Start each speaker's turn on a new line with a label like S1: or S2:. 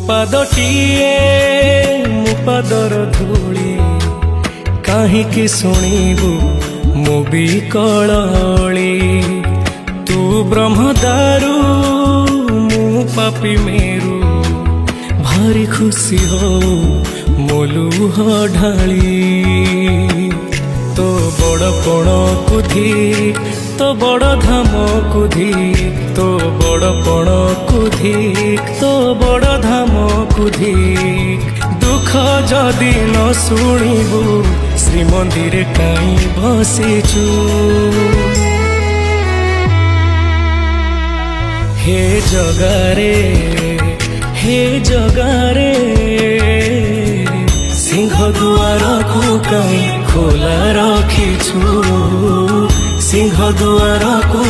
S1: ପାଦଟିଏ ମୋ ପାଦର ଧୂଳି କାହିଁକି ଶୁଣିବୁ ମୋ ବିକଳଳି ତୁ ବ୍ରହ୍ମଦାରୁ ମୁଁ ପାପି ମେରୁ ଭାରି ଖୁସି ହଉ ମୋ ଲୁହ ଢାଳି तो बड़ पण कुधी तो बड़ धाम कुधी तो बड़ पण कुधी तो बड़ धाम कुधी दुख जदि न शुणिबु श्रीमंदिर काई बसिचु हे जगारे सिंह दुआर को कहीं खोला रखिछु सिंह दुआर को